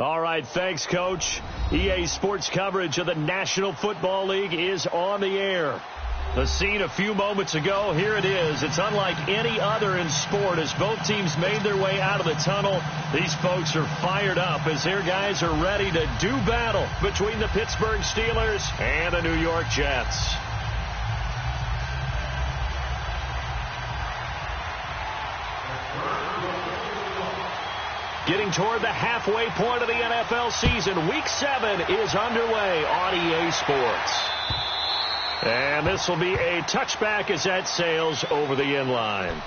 All right, thanks, Coach. EA Sports coverage of the National Football League is on the air. The scene a few moments ago, here it is. It's unlike any other in sport as both teams made their way out of the tunnel. These folks are fired up as their guys are ready to do battle between the Pittsburgh Steelers and the New York Jets. Getting toward the halfway point of the NFL season, Week 7 is underway on EA Sports. And this will be a touchback as that sails over the end line.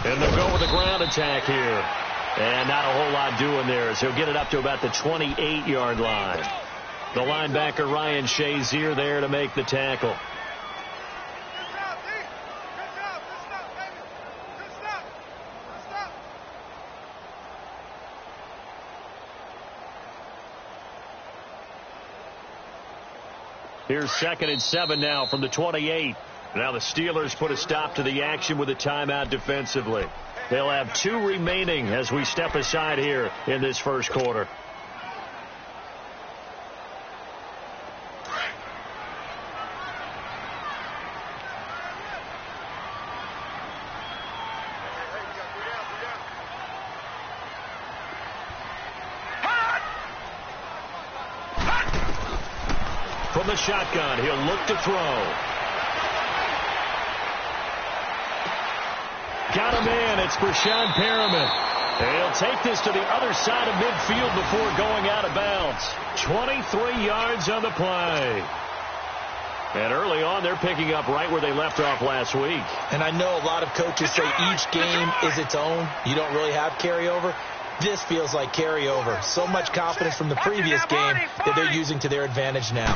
And they'll go with a ground attack here. And not a whole lot doing there as he'll get it up to about the 28-yard line. The linebacker, Ryan Shazier, there to make the tackle. Here's 2nd and 7 now from the 28. Now the Steelers put a stop to the action with a timeout defensively. They'll have 2 remaining as we step aside here in this first quarter. From the shotgun, he'll look to throw. Got a man. It's Brashad Perriman. He'll take this to the other side of midfield before going out of bounds. 23 yards on the play. And early on, they're picking up right where they left off last week. And I know a lot of coaches say each game is its own. You don't really have carryover. This feels like carryover. So much confidence from the previous game that they're using to their advantage now.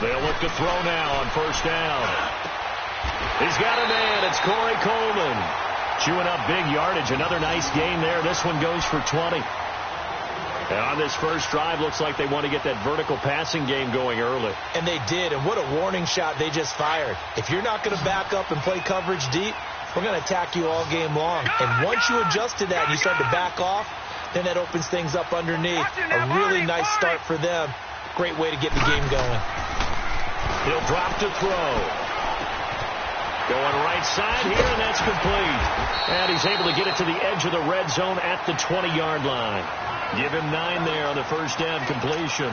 They'll look to throw now on first down. He's got a man. It's Corey Coleman. Chewing up big yardage. Another nice game there. This one goes for 20. And on this first drive, looks like they want to get that vertical passing game going early. And they did. And what a warning shot they just fired. If you're not going to back up and play coverage deep, we're going to attack you all game long. And once you adjust to that and you start to back off, then that opens things up underneath. A really nice start for them. Great way to get the game going. He'll drop to throw. Going right side here, and that's complete. And he's able to get it to the edge of the red zone at the 20-yard line. Give him 9 there on the first down completion.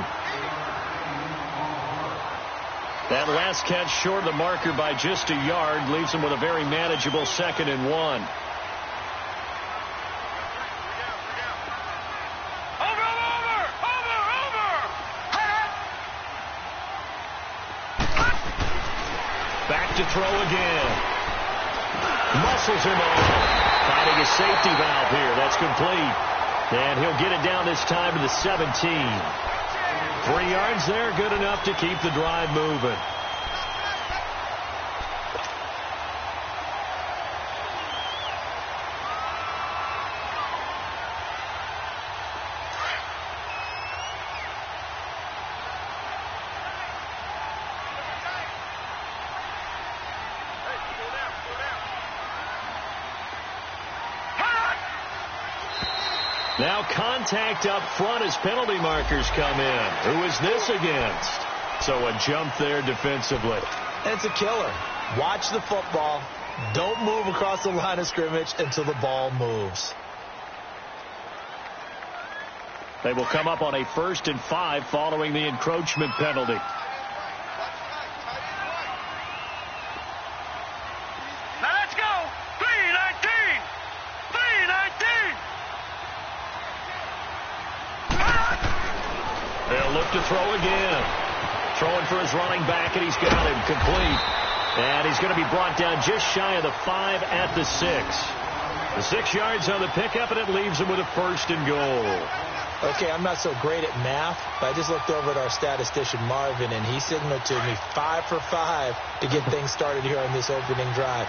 That last catch short of the marker by just a yard leaves him with a very manageable 2nd and 1. Back to throw again. Muscles him off. Finding a safety valve here. That's complete. And he'll get it down this time to the 17. 3 yards there, good enough to keep the drive moving. Now contact up front as penalty markers come in. Who is this against? So a jump there defensively. It's a killer. Watch the football. Don't move across the line of scrimmage until the ball moves. They will come up on a 1st and 5 following the encroachment penalty. To throw again. Throwing for his running back, and he's got him complete. And he's going to be brought down just shy of the 5 at the 6. The 6 yards on the pickup, and it leaves him with a 1st and goal. Okay, I'm not so great at math, but I just looked over at our statistician, Marvin, and he signaled to me 5 for 5 to get things started here on this opening drive.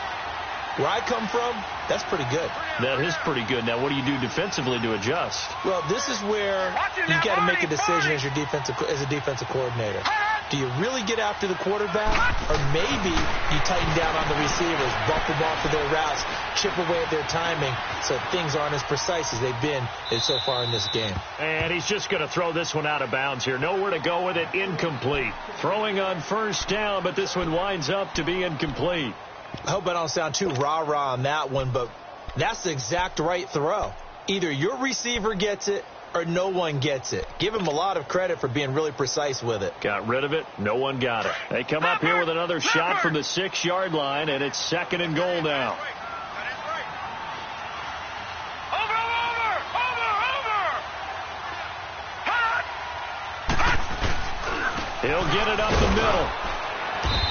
Where I come from, that's pretty good. That is pretty good. Now, what do you do defensively to adjust? Well, this is where you got to make a decision as a defensive coordinator. Do you really get after the quarterback, or maybe you tighten down on the receivers, bump them off of their routes, chip away at their timing, so things aren't as precise as they've been so far in this game. And he's just going to throw this one out of bounds here. Nowhere to go with it. Incomplete. Throwing on 1st down, but this one winds up to be incomplete. I hope I don't sound too rah-rah on that one, but that's the exact right throw. Either your receiver gets it or no one gets it. Give him a lot of credit for being really precise with it. Got rid of it. No one got it. They come up here with another shot from the 6-yard line, and it's 2nd and goal now. He'll get it up the middle.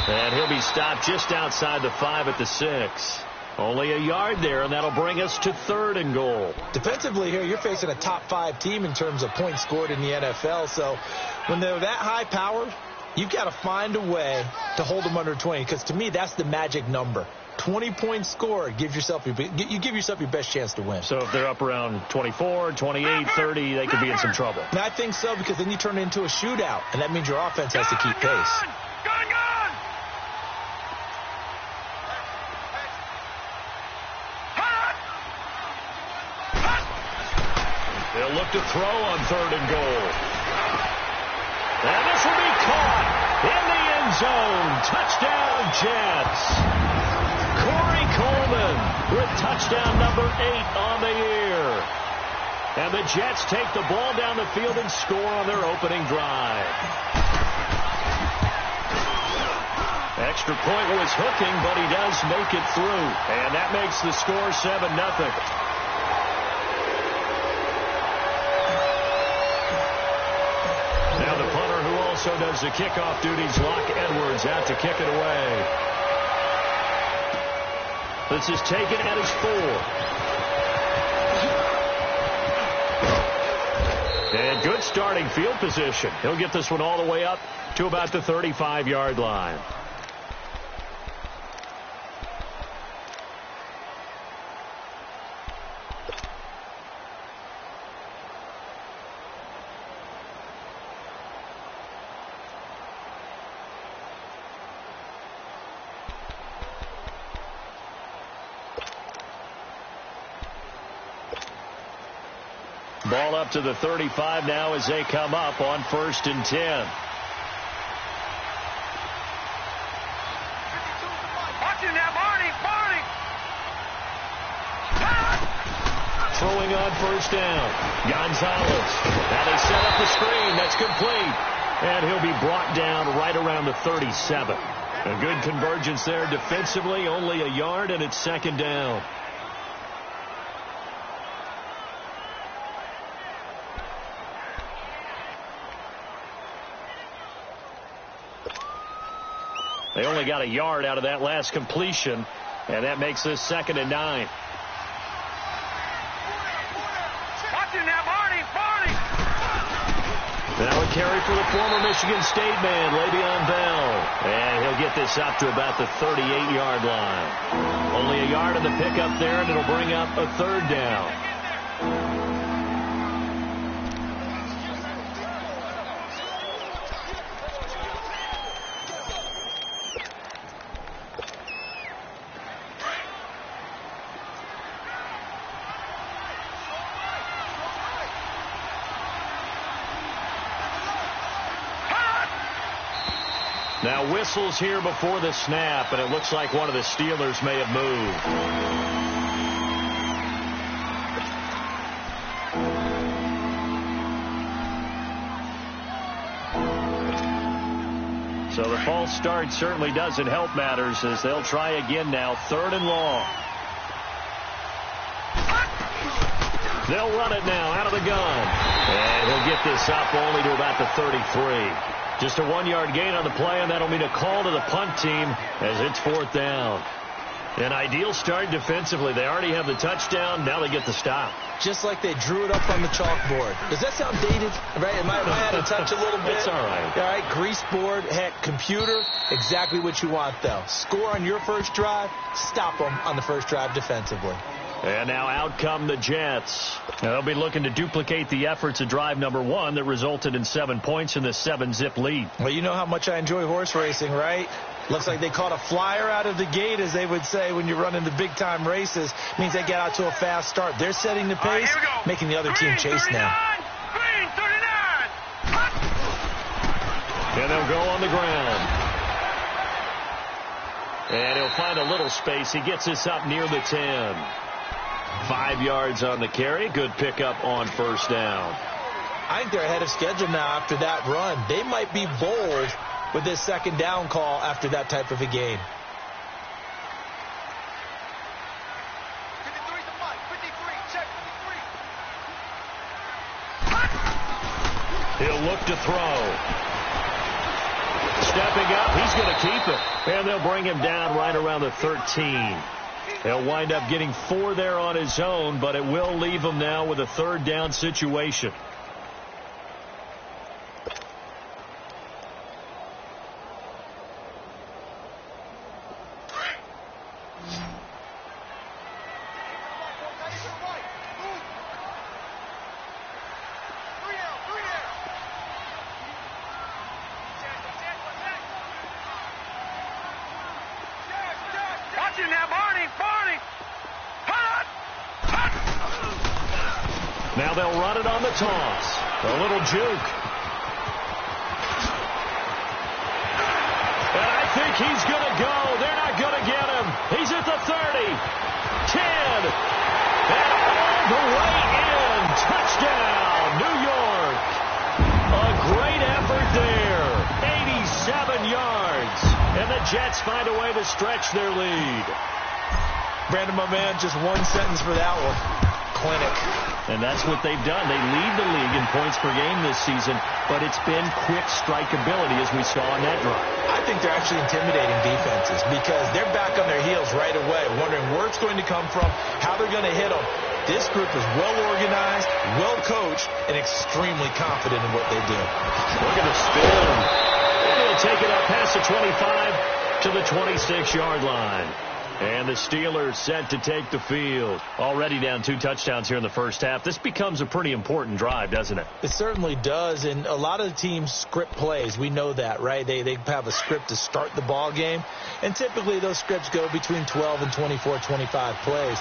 And he'll be stopped just outside the 5 at the 6. Only a yard there, and that'll bring us to 3rd and goal. Defensively here, you're facing a top 5 team in terms of points scored in the NFL. So when they're that high powered, you've got to find a way to hold them under 20. Because to me, that's the magic number. 20 points scored, you give yourself your best chance to win. So if they're up around 24, 28, 30, they could be in some trouble. And I think so, because then you turn it into a shootout, and that means your offense has to keep pace. They'll look to throw on 3rd and goal. And this will be caught in the end zone. Touchdown, Jets. Corey Coleman with touchdown number 8 on the year. And the Jets take the ball down the field and score on their opening drive. Extra point was hooking, but he does make it through. And that makes the score 7-0. Now the punter, who also does the kickoff duties, Locke Edwards, out to kick it away. This is taken at his 4. And good starting field position. He'll get this one all the way up to about the 35-yard line. Ball up to the 35 now as they come up on 1st and 10. Throwing on 1st down. Gonzalez. Now they set up the screen. That's complete. And he'll be brought down right around the 37. A good convergence there defensively. Only a yard, and it's 2nd down. They only got a yard out of that last completion, and that makes this 2nd and 9. Now a carry for the former Michigan State man, Le'Veon Bell. And he'll get this up to about the 38-yard line. Only a yard on the pickup there, and it'll bring up a 3rd down. Now whistles here before the snap, and it looks like one of the Steelers may have moved. So the false start certainly doesn't help matters as they'll try again now, 3rd and long. They'll run it now out of the gun. And he'll get this up only to about the 33. Just a 1-yard gain on the play, and that'll mean a call to the punt team as it's 4th down. An ideal start defensively. They already have the touchdown. Now they get the stop. Just like they drew it up on the chalkboard. Does that sound dated? Right? Am I out of touch a little bit? It's all right. All right, grease board, heck, computer, exactly what you want, though. Score on your first drive, stop them on the first drive defensively. And now out come the Jets. They'll be looking to duplicate the efforts of drive number 1 that resulted in 7 points in the 7-zip lead. Well, you know how much I enjoy horse racing, right? Looks like they caught a flyer out of the gate, as they would say when you're running the big-time races. Means they get out to a fast start. They're setting the pace, making the other team chase now. Green 39. And they'll go on the ground. And he'll find a little space. He gets this up near the 10. 5 yards on the carry. Good pickup on first down. I think they're ahead of schedule now after that run. They might be bold with this second down call after that type of a game. 53's the punt. 53. Check 53. He'll look to throw. Stepping up, he's going to keep it. And they'll bring him down right around the 13. He'll wind up getting 4 there on his own, but it will leave him now with a third down situation. Now they'll run it on the toss. A little juke. And I think he's going to go. They're not going to get him. He's at the 30. 10. And all the way in. Touchdown, New York. A great effort there. 87 yards. And the Jets find a way to stretch their lead. Brandon, my man, just one sentence for that one. Clinic. And that's what they've done. They lead the league in points per game this season, but it's been quick strikeability as we saw on that drive. I think they're actually intimidating defenses because they're back on their heels right away, wondering where it's going to come from, how they're going to hit them. This group is well organized, well coached, and extremely confident in what they do. Look at the spin. And he'll take it up past the 25 to the 26-yard line. And the Steelers set to take the field. Already down 2 touchdowns here in the first half. This becomes a pretty important drive, doesn't it? It certainly does, and a lot of the teams script plays. We know that, right? They have a script to start the ball game, and typically those scripts go between 12 and 24, 25 plays.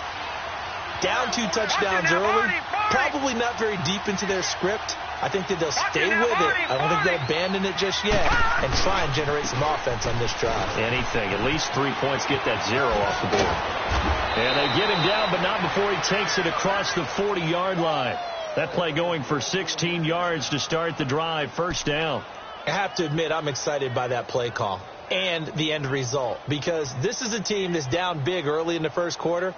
Down 2 touchdowns early, probably not very deep into their script. I think that they'll stay with it. I don't think they'll abandon it just yet and try and generate some offense on this drive. Anything. At least 3 points, get that 0 off the board. And they get him down, but not before he takes it across the 40-yard line. That play going for 16 yards to start the drive. First down. I have to admit, I'm excited by that play call and the end result because this is a team that's down big early in the first quarter.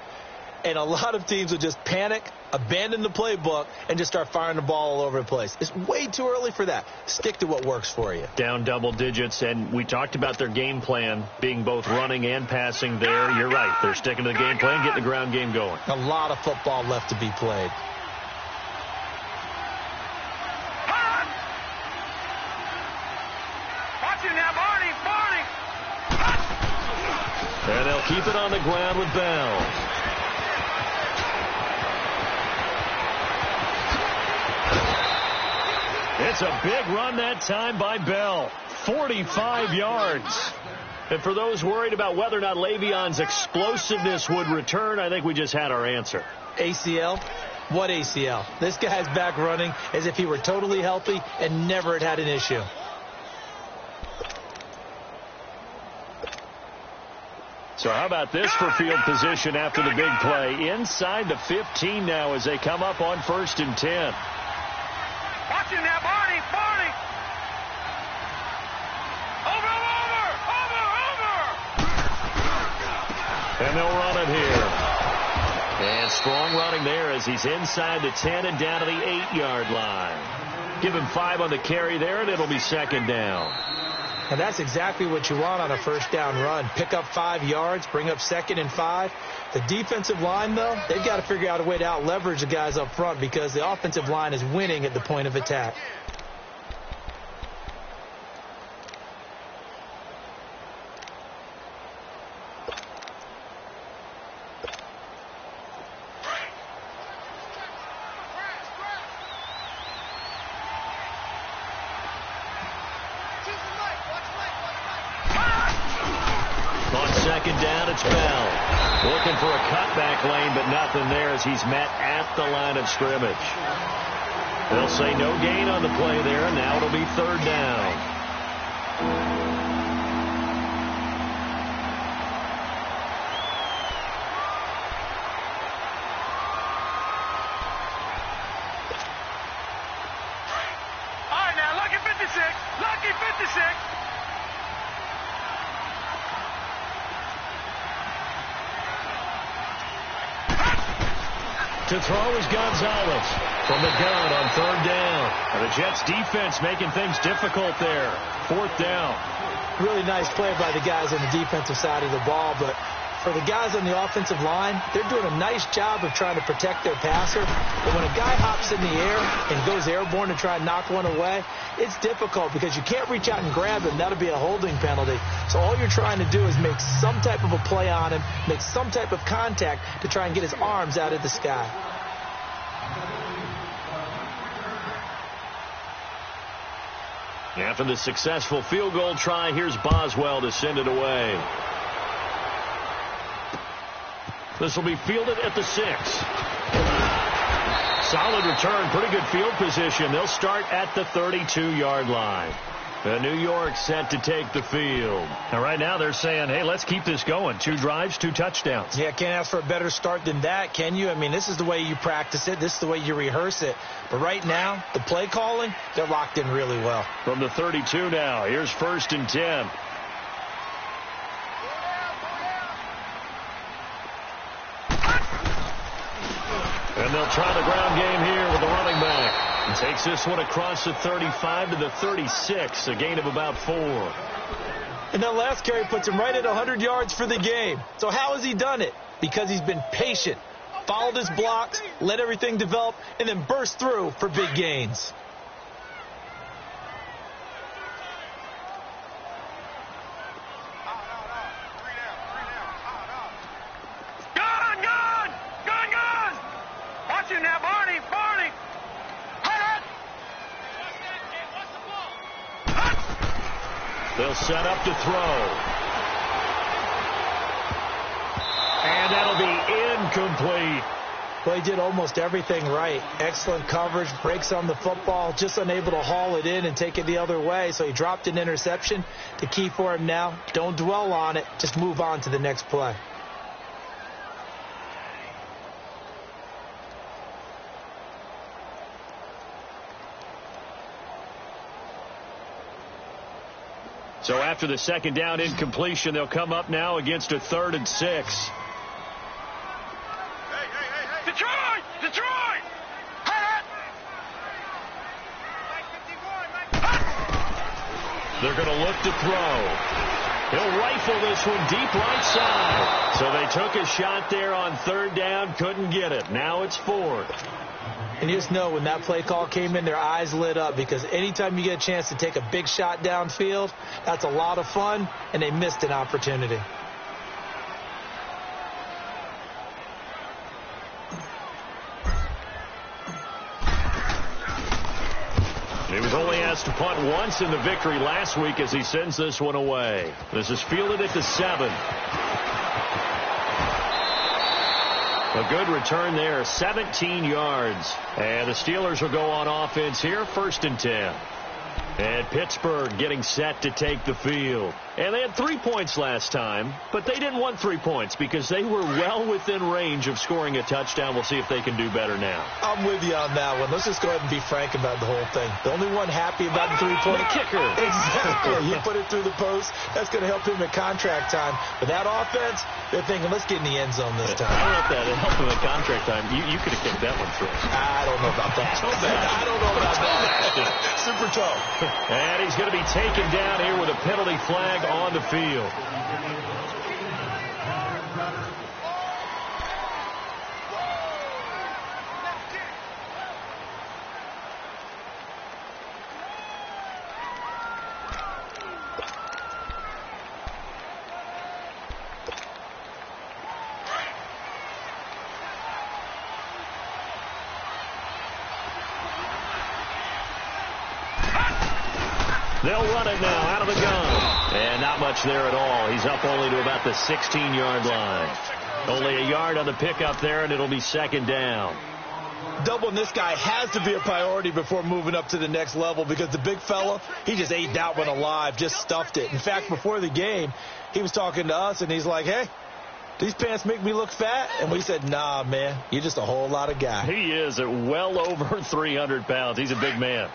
And a lot of teams will just panic, abandon the playbook, and just start firing the ball all over the place. It's way too early for that. Stick to what works for you. Down double digits, and we talked about their game plan being both running and passing there. You're right. They're sticking to the game plan, getting the ground game going. A lot of football left to be played. And they'll keep it on the ground with Bell. It's a big run that time by Bell. 45 yards. And for those worried about whether or not Le'Veon's explosiveness would return, I think we just had our answer. ACL? What ACL? This guy's back running as if he were totally healthy and never had an issue. So how about this for field position after the big play? Inside the 15 now as they come up on 1st and 10. Watching that, Barney. Over. And they'll run it here. And strong running there as he's inside the 10 and down to the 8-yard line. Give him 5 on the carry there, and it'll be 2nd down. And that's exactly what you want on a first down run. Pick up 5 yards, bring up 2nd and 5. The defensive line, though, they've got to figure out a way to out-leverage the guys up front because the offensive line is winning at the point of attack. Second down, it's Bell. Looking for a cutback lane, but nothing there as he's met at the line of scrimmage. They'll say no gain on the play there, and now it'll be 3rd down. All right, now, lucky 56. Lucky 56. To throw is Gonzalez from the gun on 3rd down. And the Jets defense making things difficult there. 4th down. Really nice play by the guys on the defensive side of the ball, but for the guys on the offensive line, they're doing a nice job of trying to protect their passer. But when a guy hops in the air and goes airborne to try and knock one away, it's difficult because you can't reach out and grab him. That'll be a holding penalty. So all you're trying to do is make some type of a play on him, make some type of contact to try and get his arms out of the sky. After the successful field goal try, here's Boswell to send it away. This will be fielded at the 6. Solid return, pretty good field position. They'll start at the 32-yard line. New York set to take the field. And right now they're saying, hey, let's keep this going. 2 drives, 2 touchdowns. Yeah, can't ask for a better start than that, can you? I mean, this is the way you practice it. This is the way you rehearse it. But right now, the play calling, they're locked in really well. From the 32 now, here's 1st and 10. And they'll try the ground game here with the running back. He takes this one across the 35 to the 36, a gain of about 4. And that last carry puts him right at 100 yards for the game. So how has he done it? Because he's been patient, followed his blocks, let everything develop, and then burst through for big gains. Now, Barney. They'll set up to throw. And that'll be incomplete. Well, he did almost everything right. Excellent coverage, breaks on the football, just unable to haul it in and take it the other way. So he dropped an interception. The key for him now, don't dwell on it. Just move on to the next play. So after the 2nd down incompletion, they'll come up now against a 3rd and 6. Detroit! They're going to look to throw. He'll rifle this one deep right side. So they took a shot there on 3rd down, couldn't get it. Now it's 4th. And you just know when that play call came in, their eyes lit up because anytime you get a chance to take a big shot downfield, that's a lot of fun, and they missed an opportunity. He was only asked to punt once in the victory last week as he sends this one away. This is fielded at the 7. A good return there, 17 yards. And the Steelers will go on offense here, 1st and 10. And Pittsburgh getting set to take the field. And they had 3 points last time, but they didn't want 3 points because they were well within range of scoring a touchdown. We'll see if they can do better now. I'm with you on that one. Let's just go ahead and be frank about the whole thing. The only one happy about the 3-point kicker. Exactly. He put it through the post. That's going to help him at contract time. But that offense, they're thinking, let's get in the end zone this time. How about that? It helped him at contract time. You could have kicked that one through. I don't know about that. So bad. I don't know about that. super toe. And he's going to be taken down here with a penalty flag on the field. They'll run it now out of the gun. And not much there at all. He's up only to about the 16-yard line. Only a yard on the pickup there, and it'll be second down. Doubling this guy has to be a priority before moving up to the next level because the big fella, he just ate that one alive, just stuffed it. In fact, before the game, he was talking to us, and he's like, hey, these pants make me look fat? And we said, nah, man, you're just a whole lot of guy. He is at well over 300 pounds. He's a big man.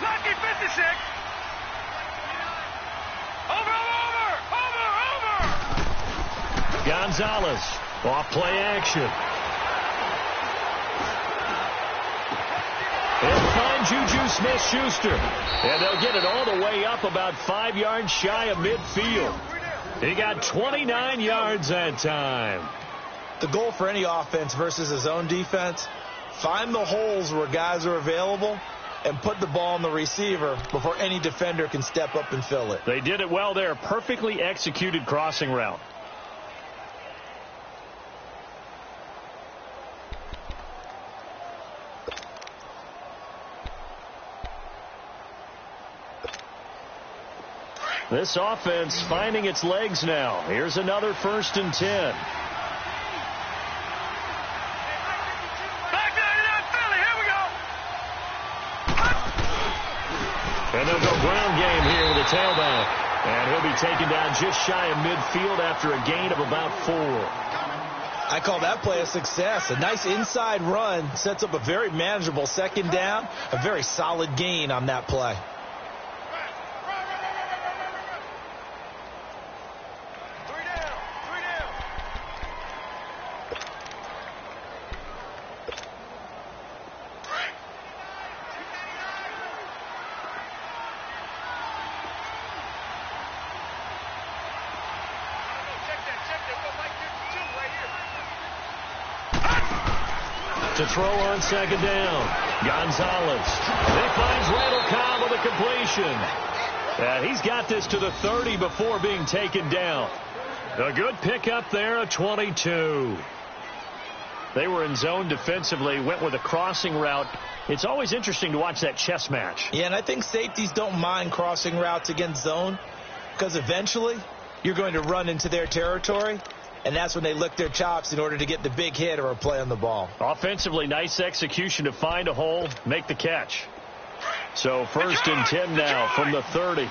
Lucky 56. Over. Gonzalez off play action. He'll find Juju Smith-Schuster. And they'll get it all the way up about 5 yards shy of midfield. He got 29 yards that time. The goal for any offense versus his own defense, find the holes where guys are available and put the ball on the receiver before any defender can step up and fill it. They did it well there. Perfectly executed crossing route. This offense finding its legs now. Here's another 1st and 10. And they'll go ground game here with a tailback. And he'll be taken down just shy of midfield after a gain of about 4. I call that play a success. A nice inside run sets up a very manageable second down. A very solid gain on that play. To throw on second down. Gonzalez. He finds Randall Cobb with a completion. He's got this to the 30 before being taken down. A good pickup there, a 22. They were in zone defensively, went with a crossing route. It's always interesting to watch that chess match. Yeah, and I think safeties don't mind crossing routes against zone because eventually you're going to run into their territory. And that's when they lick their chops in order to get the big hit or a play on the ball. Offensively, nice execution to find a hole, make the catch. So 1st and 10 now from the 30.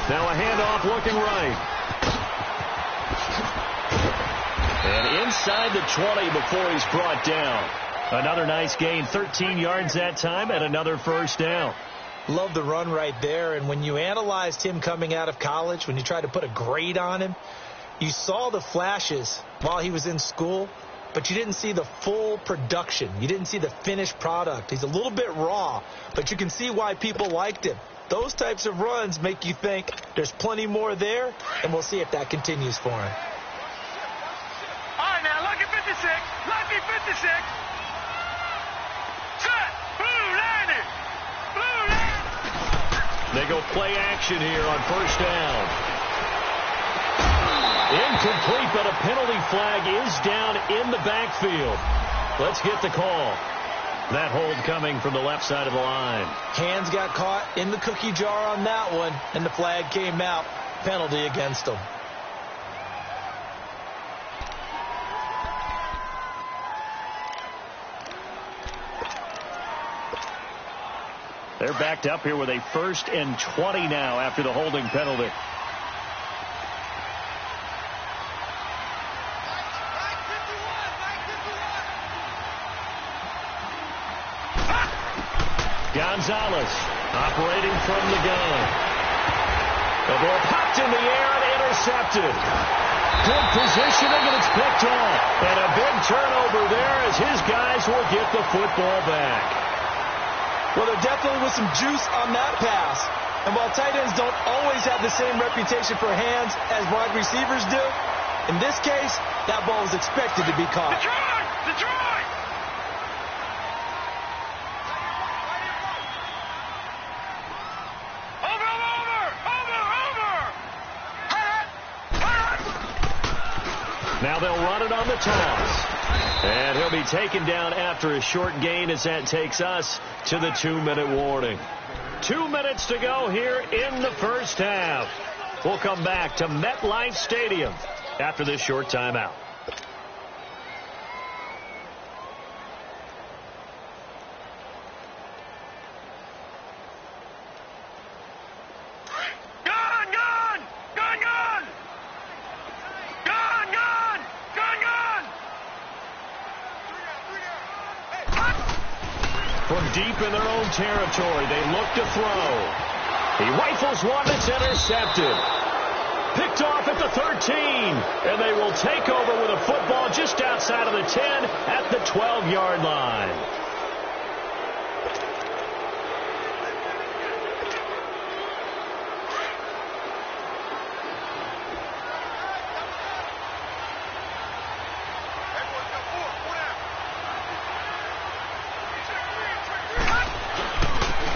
Now a handoff looking right. And inside the 20 before he's brought down. Another nice gain, 13 yards that time, and another 1st down. Love the run right there. And when you analyzed him coming out of college, when you tried to put a grade on him, you saw the flashes while he was in school, but you didn't see the full production. You didn't see the finished product. He's a little bit raw, but you can see why people liked him. Those types of runs make you think there's plenty more there, and we'll see if that continues for him. All right, now, lucky 56. Lucky 56. Set. Blue 90. Blue 90. They go play action here on 1st down. Incomplete, but a penalty flag is down in the backfield. Let's get the call. That hold coming from the left side of the line. Hands got caught in the cookie jar on that one, and the flag came out. Penalty against them. They're backed up here with a 1st and 20 now after the holding penalty. Gonzalez operating from the gun. The ball popped in the air and intercepted. Good positioning, and it's picked off. And a big turnover there as his guys will get the football back. Well, there definitely was some juice on that pass. And while tight ends don't always have the same reputation for hands as wide receivers do, in this case, that ball was expected to be caught. Detroit! Now they'll run it on the toss. And he'll be taken down after a short gain as that takes us to the 2-minute warning. 2 minutes to go here in the first half. We'll come back to MetLife Stadium after this short timeout. From deep in their own territory, they look to throw. He rifles one that's intercepted. Picked off at the 13. And they will take over with a football just outside of the 10 at the 12-yard line.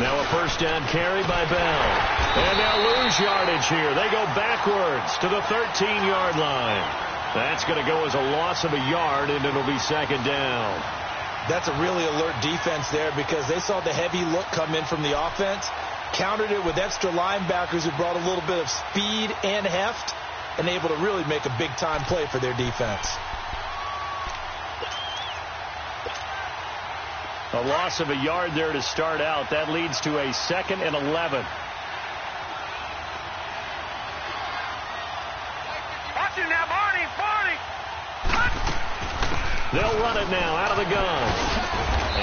Now a first down carry by Bell. And they'll lose yardage here. They go backwards to the 13-yard line. That's going to go as a loss of a yard, and it'll be second down. That's a really alert defense there because they saw the heavy look come in from the offense, countered it with extra linebackers who brought a little bit of speed and heft, and able to really make a big-time play for their defense. A loss of a yard there to start out. That leads to a 2nd and 11. Watch it now, Barney. They'll run it now out of the gun.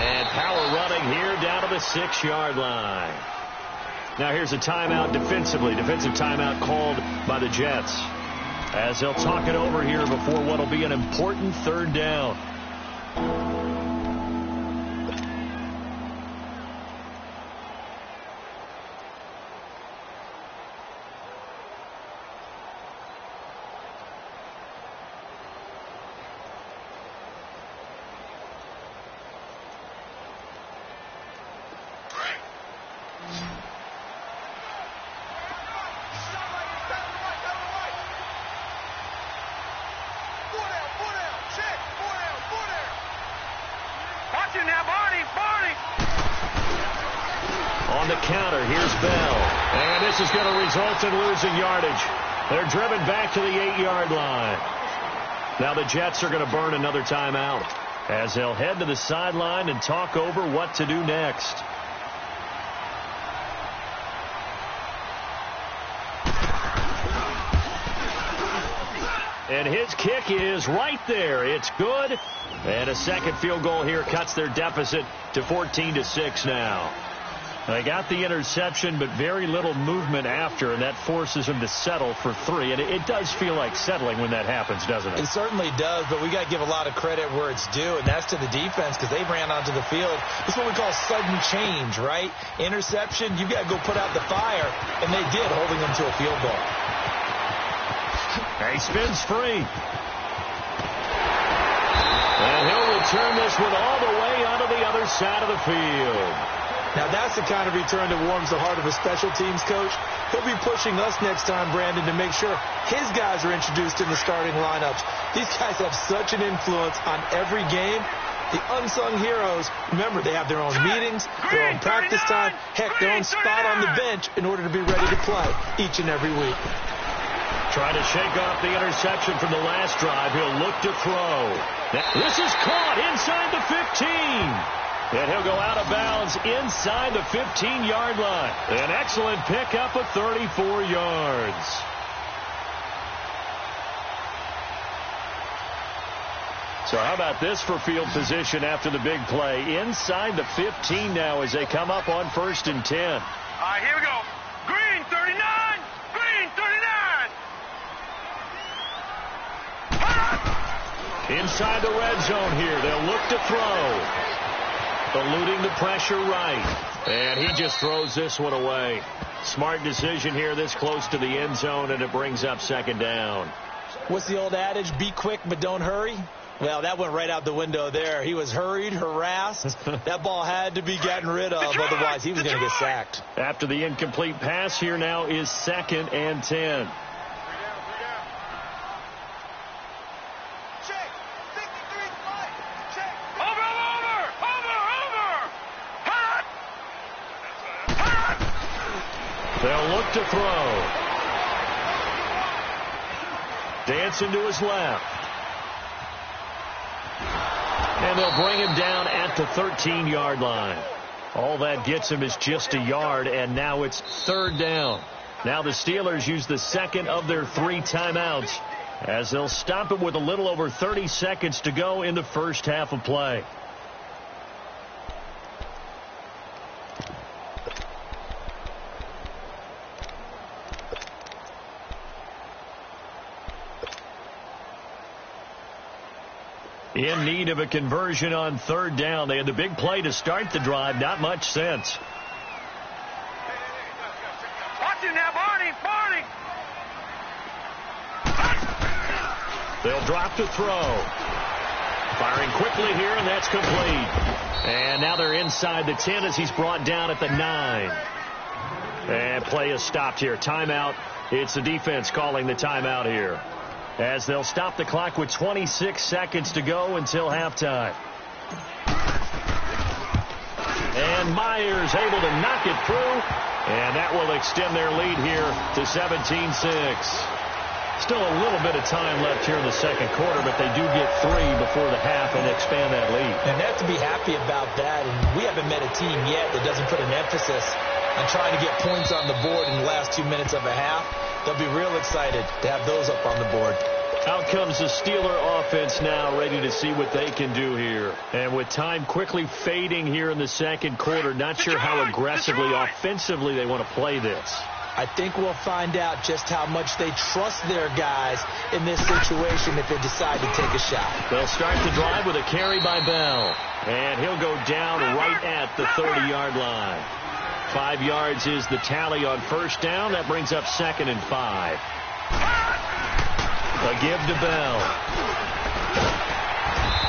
And power running here down to the 6-yard line. Now here's a timeout defensively. Defensive timeout called by the Jets. As they'll talk it over here before what will be an important third down. On the counter, here's Bell. And this is going to result in losing yardage. They're driven back to the 8-yard line. Now the Jets are going to burn another timeout as they'll head to the sideline and talk over what to do next. And his kick is right there. It's good. And a second field goal here cuts their deficit to 14-6 now. They got the interception, but very little movement after, and that forces them to settle for 3. And it does feel like settling when that happens, doesn't it? It certainly does, but we got to give a lot of credit where it's due, and that's to the defense because they ran onto the field. It's what we call sudden change, right? Interception, you got to go put out the fire, and they did, holding them to a field goal. He spins free. And he'll return this one all the way onto the other side of the field. Now, that's the kind of return that warms the heart of a special teams coach. He'll be pushing us next time, Brandon, to make sure his guys are introduced in the starting lineups. These guys have such an influence on every game. The unsung heroes, remember, they have their own meetings, their own practice time, heck, their own spot on the bench in order to be ready to play each and every week. Trying to shake off the interception from the last drive. He'll look to throw. This is caught inside the 15. And he'll go out of bounds inside the 15-yard line. An excellent pickup of 34 yards. So how about this for field position after the big play? Inside the 15 now as they come up on 1st and 10. All right, here we go. Green 39. Green 39. Inside the red zone here. They'll look to throw. Eluding the pressure right. And he just throws this one away. Smart decision here this close to the end zone, and it brings up 2nd down. What's the old adage? Be quick, but don't hurry. Well, that went right out the window there. He was hurried, harassed. That ball had to be gotten rid of, otherwise he was going to get sacked. After the incomplete pass, here now is 2nd and 10. They'll look to throw. Dancing to his left. And they'll bring him down at the 13-yard line. All that gets him is just a yard, and now it's 3rd down. Now the Steelers use the 2nd of their 3 timeouts as they'll stop it with a little over 30 seconds to go in the first half of play. In need of a conversion on 3rd down. They had the big play to start the drive. Not much sense. Watch him now, Barney. They'll drop to throw. Firing quickly here, and that's complete. And now they're inside the 10 as he's brought down at the 9. And play is stopped here. Timeout. It's the defense calling the timeout here, as they'll stop the clock with 26 seconds to go until halftime. And Myers able to knock it through, and that will extend their lead here to 17-6. Still a little bit of time left here in the 2nd quarter, but they do get 3 before the half and expand that lead. And they have to be happy about that, and we haven't met a team yet that doesn't put an emphasis on trying to get points on the board in the last 2 minutes of a half. They'll be real excited to have those up on the board. Out comes the Steeler offense now, ready to see what they can do here. And with time quickly fading here in the 2nd quarter, not sure how aggressively, offensively they want to play this. I think we'll find out just how much they trust their guys in this situation if they decide to take a shot. They'll start the drive with a carry by Bell. And he'll go down right at the 30-yard line. 5 yards is the tally on 1st down. That brings up 2nd and 5. A give to Bell.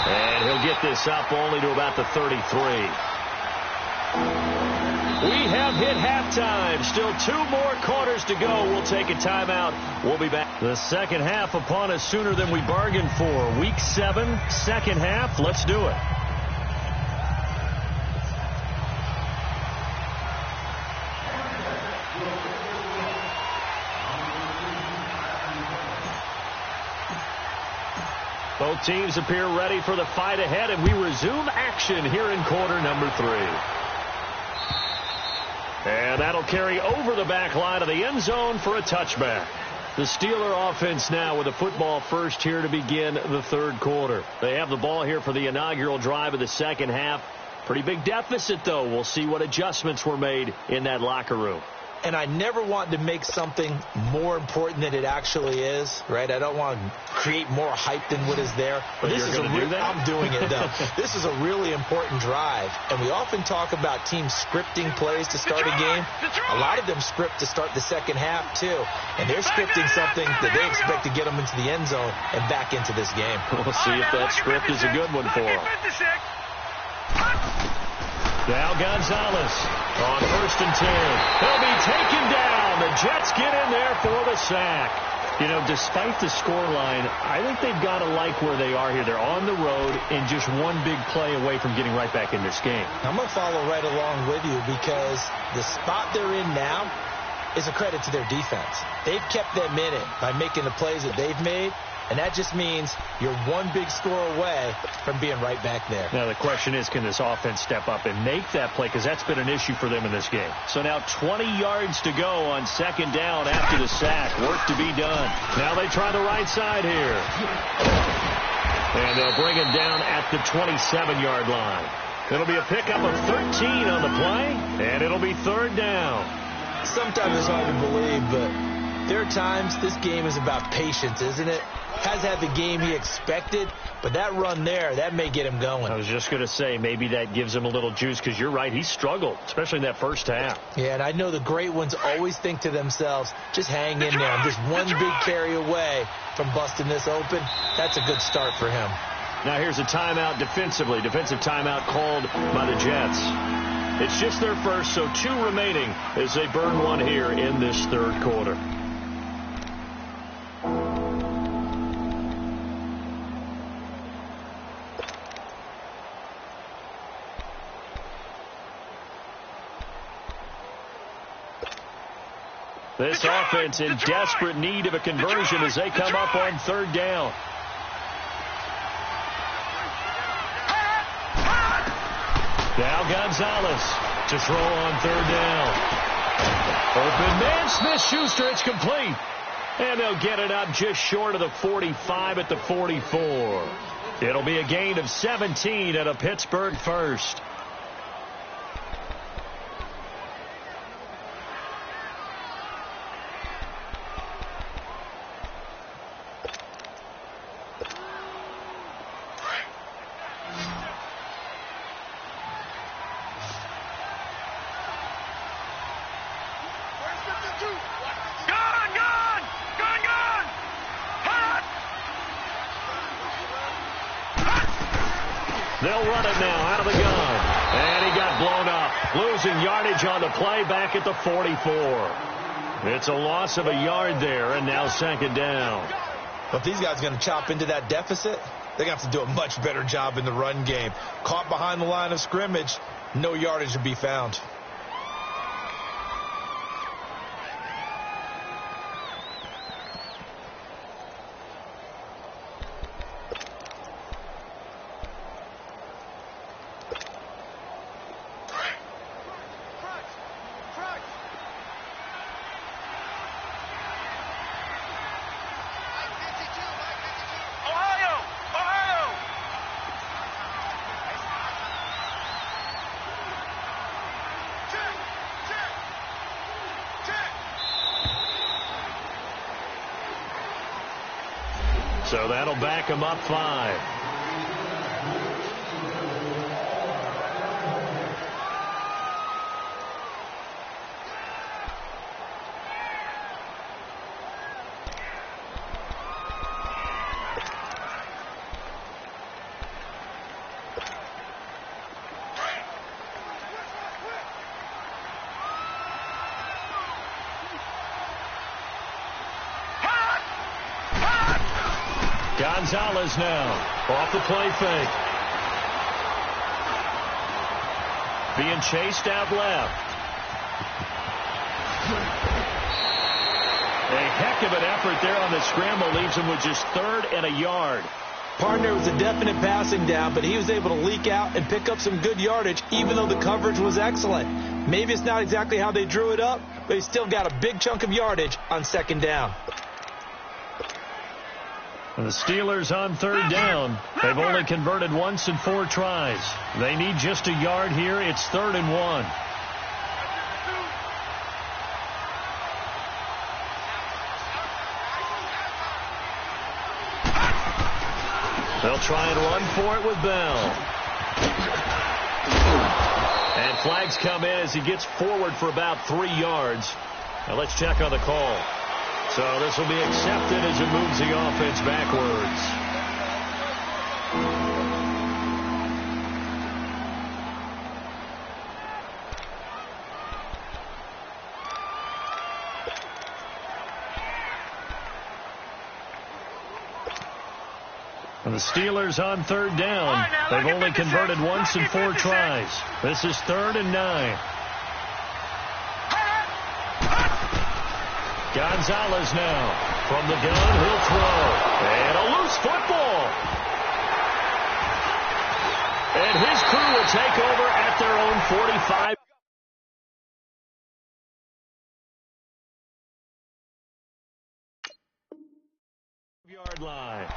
And he'll get this up only to about the 33. We have hit halftime. Still 2 more quarters to go. We'll take a timeout. We'll be back. The 2nd half upon us sooner than we bargained for. Week 7, 2nd half. Let's do it. Both teams appear ready for the fight ahead, and we resume action here in quarter number 3. And that'll carry over the back line of the end zone for a touchback. The Steeler offense now with the football first here to begin the 3rd quarter. They have the ball here for the inaugural drive of the 2nd half. Pretty big deficit, though. We'll see what adjustments were made in that locker room. And I never want to make something more important than it actually is, right? I don't want to create more hype than what is there. But this is a do that? I'm doing it, though. This is a really important drive. And we often talk about teams scripting plays to start a game. A lot of them script to start the 2nd half, too. And they're scripting something that they expect to get them into the end zone and back into this game. We'll see if that script is a good one for them. Now Gonzalez on 1st and 10. He'll be taken down. The Jets get in there for the sack. You know, despite the scoreline, I think they've got to like where they are here. They're on the road and just one big play away from getting right back in this game. I'm going to follow right along with you because the spot they're in now is a credit to their defense. They've kept them in it by making the plays that they've made. And that just means you're one big score away from being right back there. Now, the question is, can this offense step up and make that play? Because that's been an issue for them in this game. So now 20 yards to go on 2nd down after the sack. Work to be done. Now they try the right side here. And they'll bring him down at the 27-yard line. It'll be a pickup of 13 on the play, and it'll be third down. Sometimes it's hard to believe, but there are times this game is about patience, isn't it? Has had the game he expected, but that run there, that may get him going. I was just going to say, maybe that gives him a little juice, because you're right, he struggled, especially in that first half. Yeah, and I know the great ones always think to themselves, just hang in there. I'm just one big carry away from busting this open. That's a good start for him. Now here's a timeout defensively. Defensive timeout called by the Jets. It's just their first, so 2 remaining as they burn one here in this third quarter. This offense in desperate need of a conversion as they come up on third down. Now Gonzalez to throw on third down. Open man, Smith-Schuster, it's complete. And they'll get it up just short of the 45 at the 44. It'll be a gain of 17 at a Pittsburgh first. They'll run it now out of the gun. And he got blown up. Losing yardage on the play back at the 44. It's a loss of a yard there, and now second down. But if these guys are going to chop into that deficit, they're going to have to do a much better job in the run game. Caught behind the line of scrimmage, no yardage to be found. So that'll back him up 5. Gonzalez now off the play fake. Being chased out left. A heck of an effort there on the scramble leaves him with just 3rd and a yard. Partner was a definite passing down, but he was able to leak out and pick up some good yardage, even though the coverage was excellent. Maybe it's not exactly how they drew it up, but he still got a big chunk of yardage on second down. And the Steelers on third down. They've only converted once in 4 tries. They need just a yard here. It's 3rd and 1. They'll try and run for it with Bell. And flags come in as he gets forward for about 3 yards. Now let's check on the call. So this will be accepted as it moves the offense backwards. And the Steelers on third down. They've only converted once in 4 tries. This is 3rd and 9. Gonzalez now from the gun. He'll throw. And a loose football. And his crew will take over at their own 45. Yard line.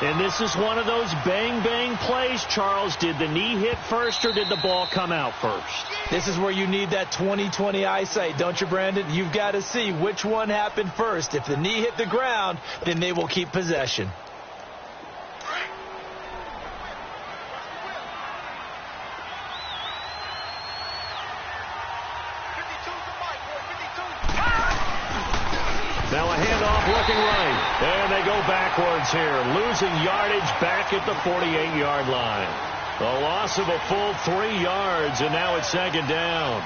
And this is one of those bang-bang plays, Charles. Did the knee hit first or did the ball come out first? This is where you need that 20/20 eyesight, don't you, Brandon? You've got to see which one happened first. If the knee hit the ground, then they will keep possession. Now a handoff looking right. And they go backwards here. Losing yardage back at the 48-yard line. A loss of a full 3 yards, and now it's second down.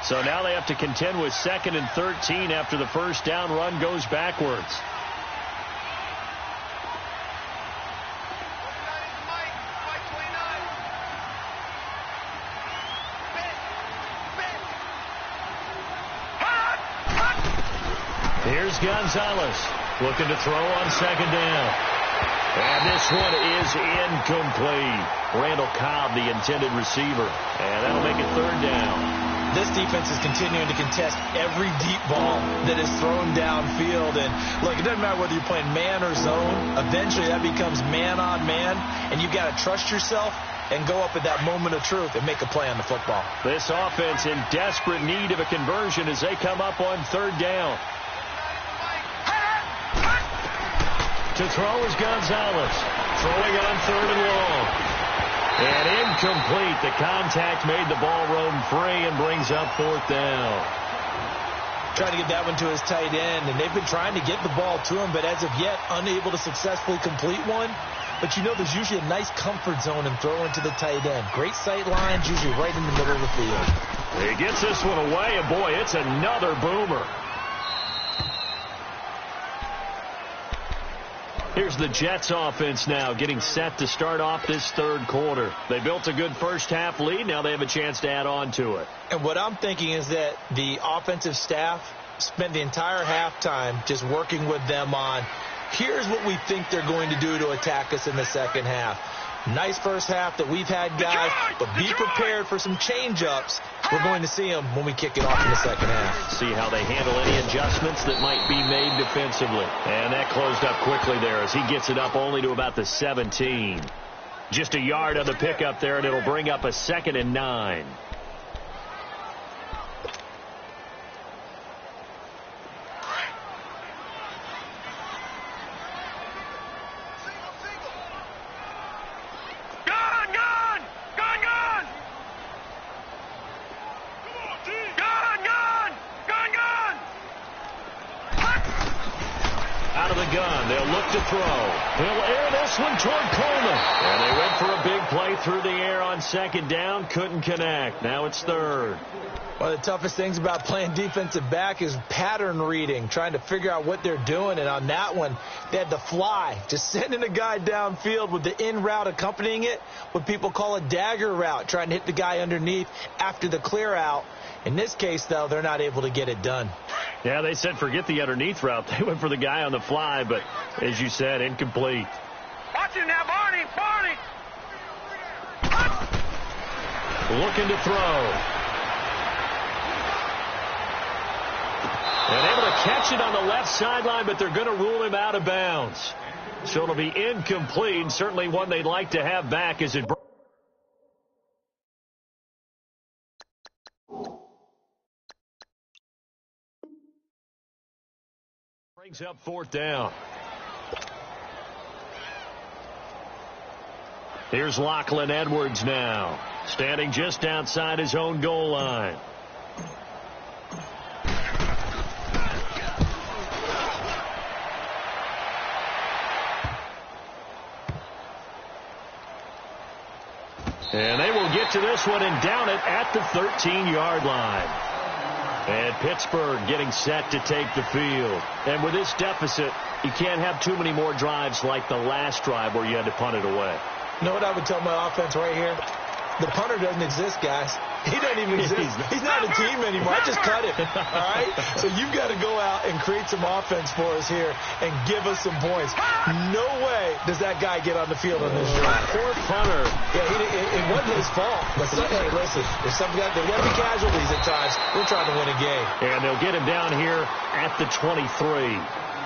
So now they have to contend with 2nd and 13 after the first down run goes backwards. Here's Gonzalez looking to throw on 2nd down. And this one is incomplete. Randall Cobb, the intended receiver. And that'll make it 3rd down. This defense is continuing to contest every deep ball that is thrown downfield. And, look, it doesn't matter whether you're playing man or zone. Eventually that becomes man on man, and you've got to trust yourself and go up at that moment of truth and make a play on the football. This offense in desperate need of a conversion as they come up on 3rd down. To throw is Gonzalez. Throwing on 3rd and long. And incomplete. The contact made the ball roam free and brings up 4th down. Trying to get that one to his tight end, and they've been trying to get the ball to him, but as of yet, unable to successfully complete one. But you know there's usually a nice comfort zone in throwing to the tight end. Great sight lines, usually right in the middle of the field. He gets this one away, and boy, it's another boomer. Here's the Jets offense now getting set to start off this 3rd quarter. They built a good first half lead. Now they have a chance to add on to it. And what I'm thinking is that the offensive staff spent the entire halftime just working with them on, here's what we think they're going to do to attack us in the second half. Nice first half that we've had, guys, but be prepared for some change-ups. We're going to see them when we kick it off in the second half. See how they handle any adjustments that might be made defensively. And that closed up quickly there as he gets it up only to about the 17. Just a yard on the pickup there, and it'll bring up a 2nd and 9. Throw. He'll air this one toward Coleman. And they went for a big play through the air on 2nd down. Couldn't connect. Now it's 3rd. One of the toughest things about playing defensive back is pattern reading, trying to figure out what they're doing. And on that one, they had the fly, just sending a guy downfield with the in route accompanying it, what people call a dagger route, trying to hit the guy underneath after the clear out. In this case, though, they're not able to get it done. Yeah, they said forget the underneath route. They went for the guy on the fly, but as you said, incomplete. Watch him now, Barney. Looking to throw. And able to catch it on the left sideline, but they're going to rule him out of bounds. So it'll be incomplete, and certainly one they'd like to have back as it brings up 4th down. Here's Lachlan Edwards now, standing just outside his own goal line. And they will get to this one and down it at the 13-yard line. And Pittsburgh getting set to take the field. And with this deficit, you can't have too many more drives like the last drive where you had to punt it away. You know what I would tell my offense right here? The punter doesn't exist, guys. He doesn't even exist. He's not a team anymore. I just cut it. All right? So you've got to go out and create some offense for us here and give us some points. No way does that guy get on the field on this drive. Poor punter. Yeah, it wasn't his fault. But hey, listen, there's got to be casualties at times. We're trying to win a game. And they'll get him down here at the 23.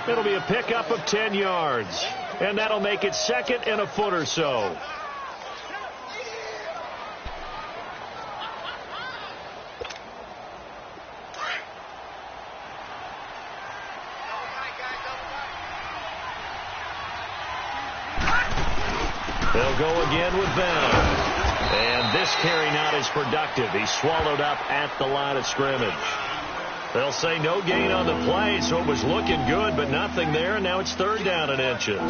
It'll be a pickup of 10 yards. And that'll make it 2nd and a foot or so. They'll go again with Bell. And this carry not as productive. He's swallowed up at the line of scrimmage. They'll say no gain on the play, so it was looking good, but nothing there. And now it's 3rd down and inches.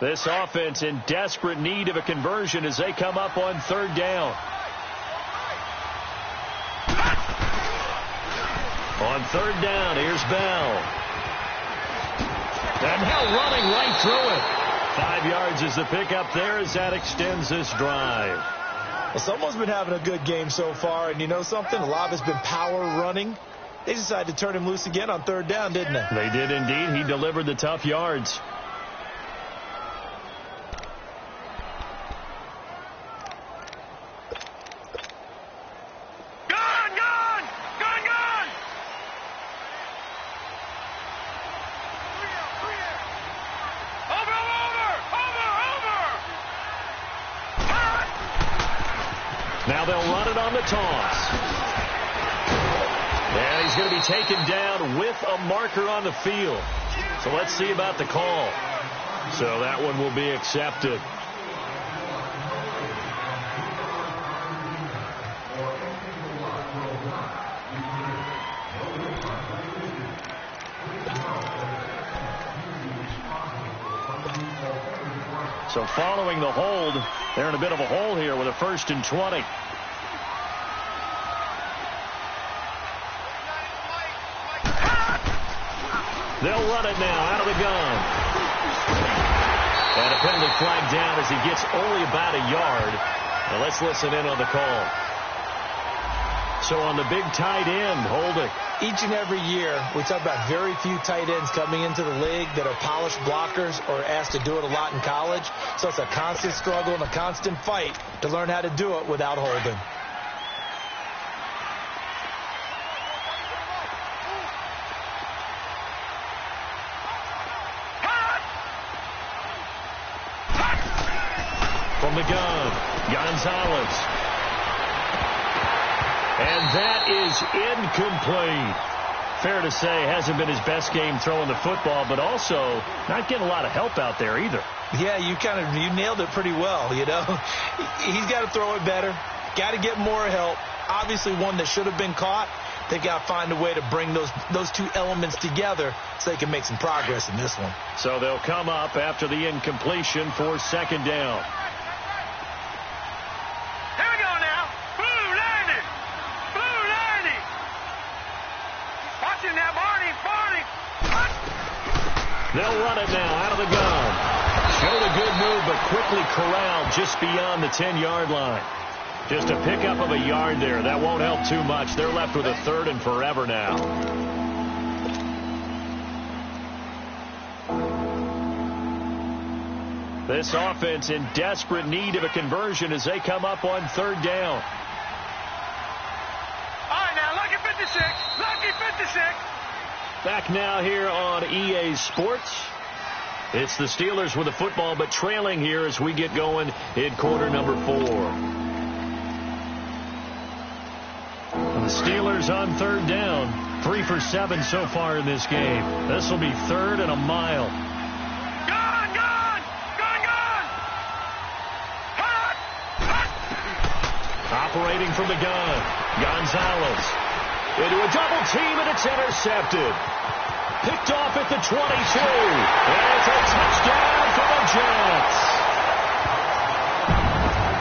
This offense in desperate need of a conversion as they come up on 3rd down. On 3rd down, here's Bell. And now running right through it. 5 yards is the pickup there as that extends this drive. Well, someone's been having a good game so far, and you know something? A lot of it's been power running. They decided to turn him loose again on 3rd down, didn't they? They did indeed. He delivered the tough yards. Now they'll run it on the toss. And he's going to be taken down with a marker on the field. So let's see about the call. So that one will be accepted. So following the hold, they're in a bit of a hole here with a 1st and 20. They'll run it now out of the gun. And a penalty flag down as he gets only about a yard. Now let's listen in on the call. So on the big tight end, holding. Each and every year, we talk about very few tight ends coming into the league that are polished blockers or asked to do it a lot in college. So it's a constant struggle and a constant fight to learn how to do it without holding. From the gun, Gonzalez. And that is incomplete. Fair to say, hasn't been his best game throwing the football, but also not getting a lot of help out there either. Yeah, you nailed it pretty well, you know. He's got to throw it better. Got to get more help. Obviously one that should have been caught. They've got to find a way to bring those two elements together so they can make some progress in this one. So they'll come up after the incompletion for 2nd down. They'll run it now out of the gun. Showed a good move, but quickly corralled just beyond the 10-yard line. Just a pickup of a yard there. That won't help too much. They're left with a 3rd and forever now. This offense in desperate need of a conversion as they come up on 3rd down. All right, now, lucky 56. Lucky 56. Back now here on EA Sports. It's the Steelers with the football, but trailing here as we get going in quarter number 4. And the Steelers on 3rd down. 3 for 7 so far in this game. This will be 3rd and a mile. Gone, gone, gone, gone. Hot, hot. Operating from the gun, Gonzalez. Into a double team, and it's intercepted. Picked off at the 22. And it's a touchdown for the Jets.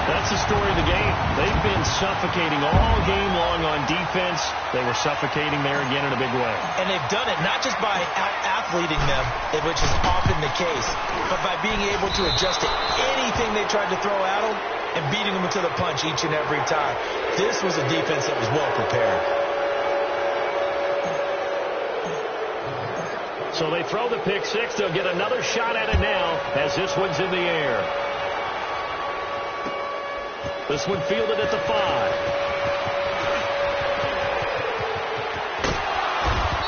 That's the story of the game. They've been suffocating all game long on defense. They were suffocating there again in a big way. And they've done it not just by out-athleting them, which is often the case, but by being able to adjust to anything they tried to throw at them and beating them to the punch each and every time. This was a defense that was well prepared. So they throw the pick six. They'll get another shot at it now as this one's in the air. This one fielded at the 5.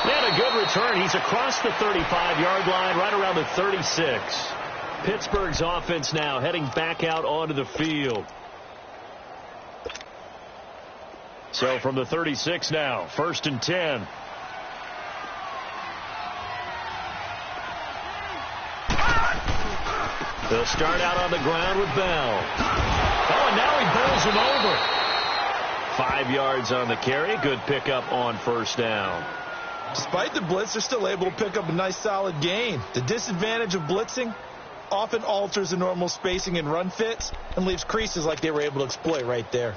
And a good return. He's across the 35-yard line, right around the 36. Pittsburgh's offense now heading back out onto the field. So from the 36 now, 1st and 10. They'll start out on the ground with Bell. Oh, and now he bowls him over. 5 yards on the carry. Good pickup on 1st down. Despite the blitz, they're still able to pick up a nice solid gain. The disadvantage of blitzing often alters the normal spacing and run fits and leaves creases like they were able to exploit right there.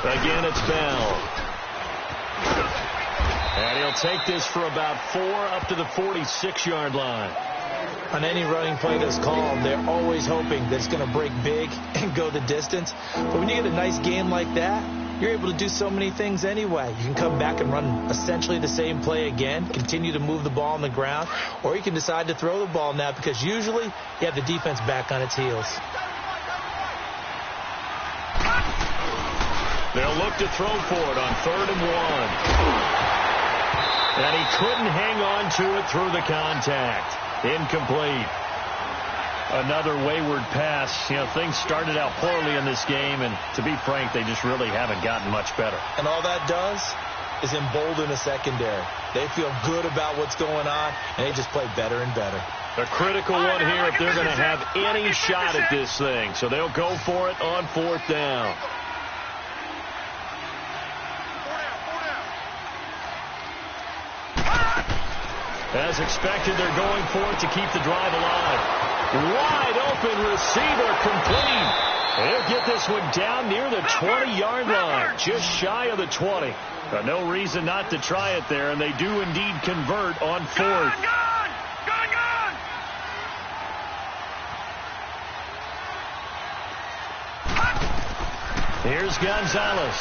Again, it's Bell. And he'll take this for about 4 up to the 46-yard line. On any running play that's called, they're always hoping that it's going to break big and go the distance. But when you get a nice gain like that, you're able to do so many things anyway. You can come back and run essentially the same play again, continue to move the ball on the ground, or you can decide to throw the ball now because usually you have the defense back on its heels. They'll look to throw for it on 3rd and 1. And he couldn't hang on to it through the contact. Incomplete. Another wayward pass. You know, things started out poorly in this game, and to be frank, they just really haven't gotten much better. And all that does is embolden the secondary. They feel good about what's going on, and they just play better and better. A critical one here if they're going to have any shot at this thing. So they'll go for it on 4th down. As expected, they're going for it to keep the drive alive. Wide open receiver complete. They'll get this one down near the 20-yard line, just shy of the 20. No reason not to try it there, and they do indeed convert on 4th. Here's Gonzalez